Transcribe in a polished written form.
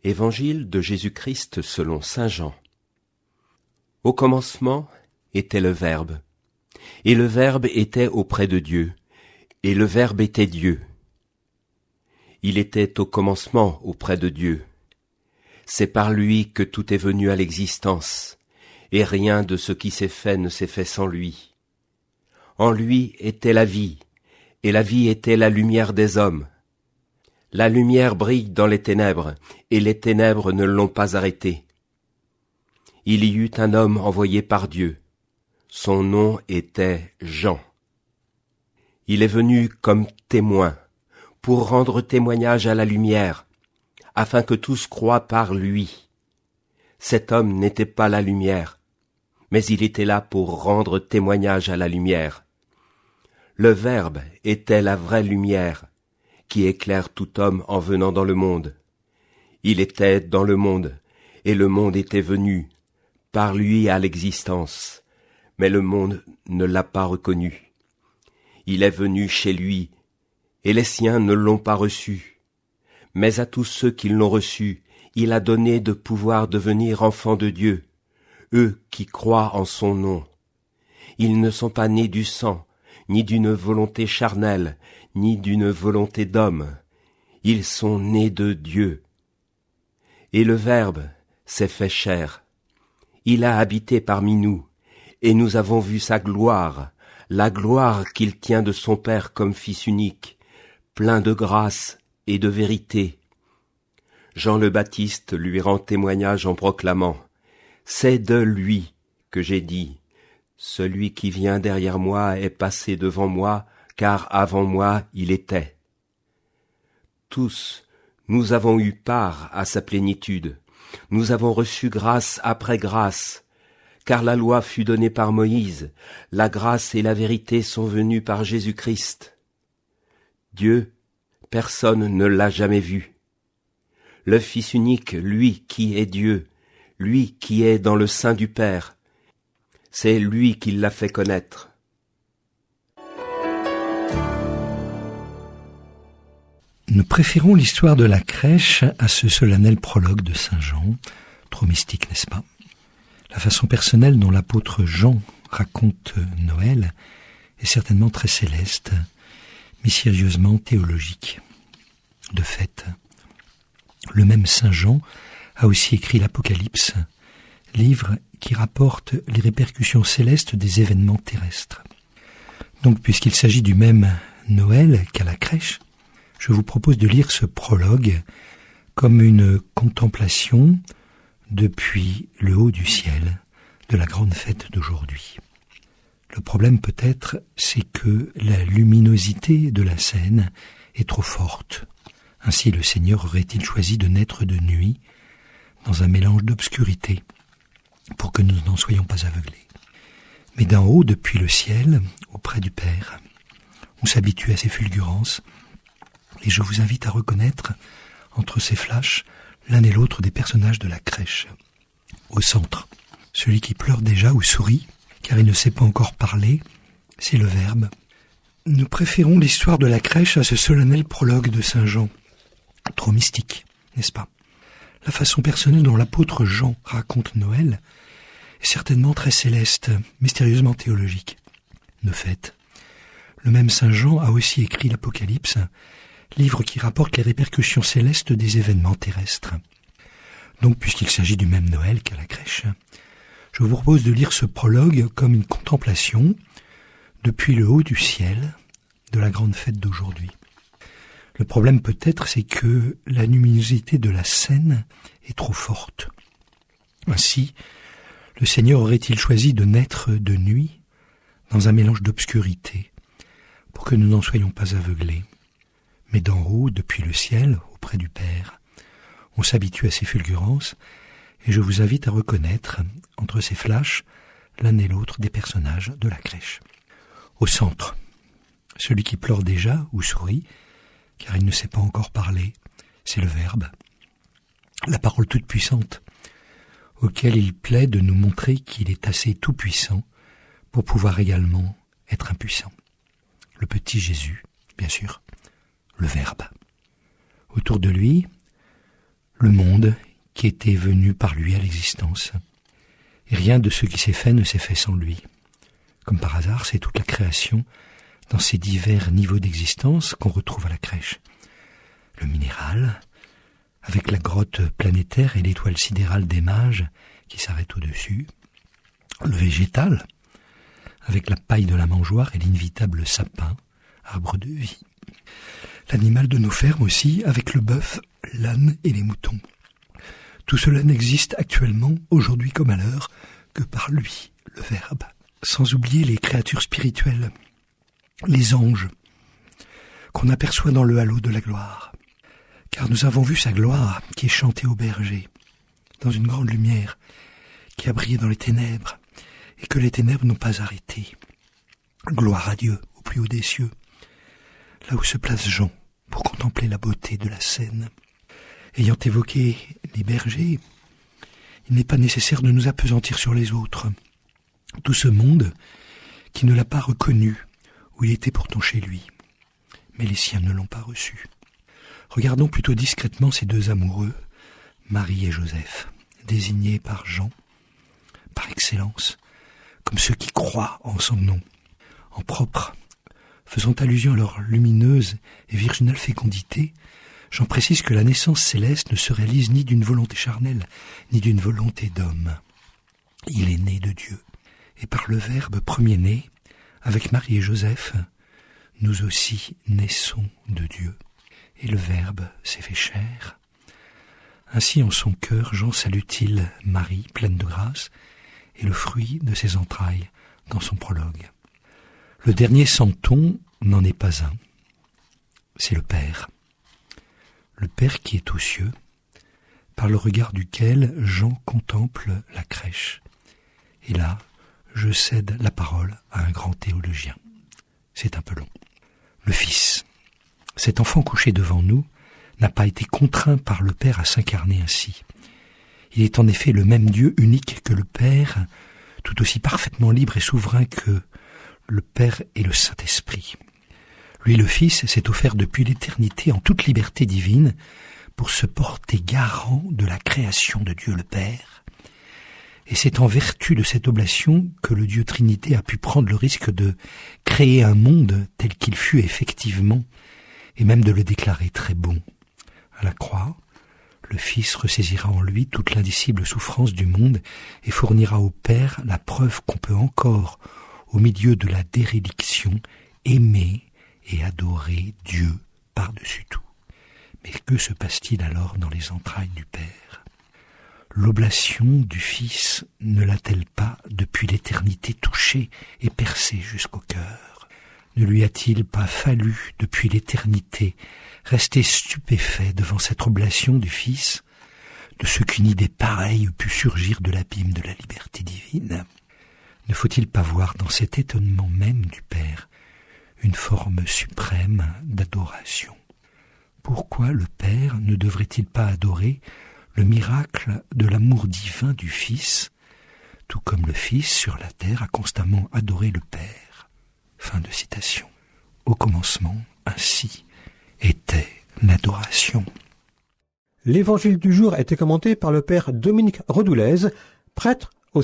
Évangile de Jésus-Christ selon saint Jean. Au commencement était le Verbe, et le Verbe était auprès de Dieu, et le Verbe était Dieu. Il était au commencement auprès de Dieu. C'est par lui que tout est venu à l'existence, et rien de ce qui s'est fait ne s'est fait sans lui. En lui était la vie, et la vie était la lumière des hommes. La lumière brille dans les ténèbres, et les ténèbres ne l'ont pas arrêtée. Il y eut un homme envoyé par Dieu. Son nom était Jean. Il est venu comme témoin, pour rendre témoignage à la lumière, afin que tous croient par lui. Cet homme n'était pas la lumière, mais il était là pour rendre témoignage à la lumière. Le Verbe était la vraie lumière, qui éclaire tout homme en venant dans le monde. Il était dans le monde, et le monde était venu, par lui à l'existence, mais le monde ne l'a pas reconnu. Il est venu chez lui, et les siens ne l'ont pas reçu. Mais à tous ceux qui l'ont reçu, il a donné de pouvoir devenir enfants de Dieu, eux qui croient en son nom. Ils ne sont pas nés du sang, ni d'une volonté charnelle, ni d'une volonté d'homme. Ils sont nés de Dieu. Et le Verbe s'est fait chair. Il a habité parmi nous, et nous avons vu sa gloire, la gloire qu'il tient de son Père comme Fils unique, plein de grâce et de vérité. Jean le Baptiste lui rend témoignage en proclamant « C'est de lui que j'ai dit, celui qui vient derrière moi est passé devant moi, car avant moi il était. » Tous, nous avons eu part à sa plénitude, nous avons reçu grâce après grâce, car la loi fut donnée par Moïse, la grâce et la vérité sont venues par Jésus-Christ. Dieu, personne ne l'a jamais vu. Le Fils unique, lui qui est Dieu, lui qui est dans le sein du Père, c'est lui qui l'a fait connaître. Nous préférons l'histoire de la crèche à ce solennel prologue de saint Jean, trop mystique, n'est-ce pas? La façon personnelle dont l'apôtre Jean raconte Noël est certainement très céleste, mystérieusement théologique. De fait, le même saint Jean a aussi écrit l'Apocalypse, livre qui rapporte les répercussions célestes des événements terrestres. Donc, puisqu'il s'agit du même Noël qu'à la crèche, je vous propose de lire ce prologue comme une contemplation depuis le haut du ciel de la grande fête d'aujourd'hui. Le problème peut-être, c'est que la luminosité de la scène est trop forte. Ainsi le Seigneur aurait-il choisi de naître de nuit, dans un mélange d'obscurité, pour que nous n'en soyons pas aveuglés. Mais d'en haut, depuis le ciel, auprès du Père, on s'habitue à ces fulgurances, et je vous invite à reconnaître, entre ces flashs, l'un et l'autre des personnages de la crèche. Au centre, celui qui pleure déjà ou sourit, car il ne sait pas encore parler, c'est le Verbe. Nous préférons l'histoire de la crèche à ce solennel prologue de saint Jean. Trop mystique, n'est-ce pas? La façon personnelle dont l'apôtre Jean raconte Noël est certainement très céleste, mystérieusement théologique. De fait, le même saint Jean a aussi écrit l'Apocalypse, livre qui rapporte les répercussions célestes des événements terrestres. Donc, puisqu'il s'agit du même Noël qu'à la crèche, je vous propose de lire ce prologue comme une contemplation depuis le haut du ciel de la grande fête d'aujourd'hui. Le problème peut-être, c'est que la luminosité de la scène est trop forte. Ainsi, le Seigneur aurait-il choisi de naître de nuit dans un mélange d'obscurité pour que nous n'en soyons pas aveuglés. Mais d'en haut, depuis le ciel, auprès du Père, on s'habitue à ces fulgurances, et je vous invite à reconnaître, entre ces flashs, l'un et l'autre des personnages de la crèche. Au centre, celui qui pleure déjà ou sourit, car il ne sait pas encore parler, c'est le Verbe, la parole toute puissante, auquel il plaît de nous montrer qu'il est assez tout-puissant pour pouvoir également être impuissant. Le petit Jésus, bien sûr, le Verbe. Autour de lui, le monde qui était venu par lui à l'existence. Et rien de ce qui s'est fait ne s'est fait sans lui. Comme par hasard, c'est toute la création dans ces divers niveaux d'existence qu'on retrouve à la crèche. Le minéral, avec la grotte planétaire et l'étoile sidérale des mages qui s'arrête au-dessus. Le végétal, avec la paille de la mangeoire et l'invitable sapin, arbre de vie. L'animal de nos fermes aussi, avec le bœuf, l'âne et les moutons. Tout cela n'existe actuellement, aujourd'hui comme à l'heure, que par lui, le Verbe. Sans oublier les créatures spirituelles, les anges, qu'on aperçoit dans le halo de la gloire. Car nous avons vu sa gloire qui est chantée au berger, dans une grande lumière, qui a brillé dans les ténèbres, et que les ténèbres n'ont pas arrêté. Gloire à Dieu, au plus haut des cieux, là où se place Jean, pour contempler la beauté de la scène. Ayant évoqué les bergers, il n'est pas nécessaire de nous appesantir sur les autres. Tout ce monde qui ne l'a pas reconnu, où il était pourtant chez lui. Mais les siens ne l'ont pas reçu. Regardons plutôt discrètement ces deux amoureux, Marie et Joseph, désignés par Jean, par excellence, comme ceux qui croient en son nom, en propre, faisant allusion à leur lumineuse et virginale fécondité. J'en précise que la naissance céleste ne se réalise ni d'une volonté charnelle, ni d'une volonté d'homme. Il est né de Dieu. Et par le Verbe premier-né, avec Marie et Joseph, nous aussi naissons de Dieu. Et le Verbe s'est fait chair. Ainsi en son cœur, Jean salue-t-il Marie, pleine de grâce, et le fruit de ses entrailles dans son prologue. Le dernier centon n'en est pas un. C'est le Père. Le Père qui est aux cieux, par le regard duquel Jean contemple la crèche. Et là, je cède la parole à un grand théologien. C'est un peu long. Le Fils, cet enfant couché devant nous, n'a pas été contraint par le Père à s'incarner ainsi. Il est en effet le même Dieu unique que le Père, tout aussi parfaitement libre et souverain que le Père et le Saint-Esprit. Lui, le Fils, s'est offert depuis l'éternité en toute liberté divine pour se porter garant de la création de Dieu le Père. Et c'est en vertu de cette oblation que le Dieu Trinité a pu prendre le risque de créer un monde tel qu'il fut effectivement, et même de le déclarer très bon. À la croix, le Fils ressaisira en lui toute l'indicible souffrance du monde et fournira au Père la preuve qu'on peut encore, au milieu de la déréliction, aimer et adorer Dieu par-dessus tout. Mais que se passe-t-il alors dans les entrailles du Père ? L'oblation du Fils ne l'a-t-elle pas depuis l'éternité touchée et percée jusqu'au cœur ? Ne lui a-t-il pas fallu depuis l'éternité rester stupéfait devant cette oblation du Fils, de ce qu'une idée pareille eût pu surgir de l'abîme de la liberté divine ? Ne faut-il pas voir dans cet étonnement même du Père une forme suprême d'adoration ? Pourquoi le Père ne devrait-il pas adorer le miracle de l'amour divin du Fils, tout comme le Fils sur la terre a constamment adoré le Père ? Fin de citation. Au commencement, ainsi, était l'adoration. L'évangile du jour a été commenté par le père Dominique Redoulez, prêtre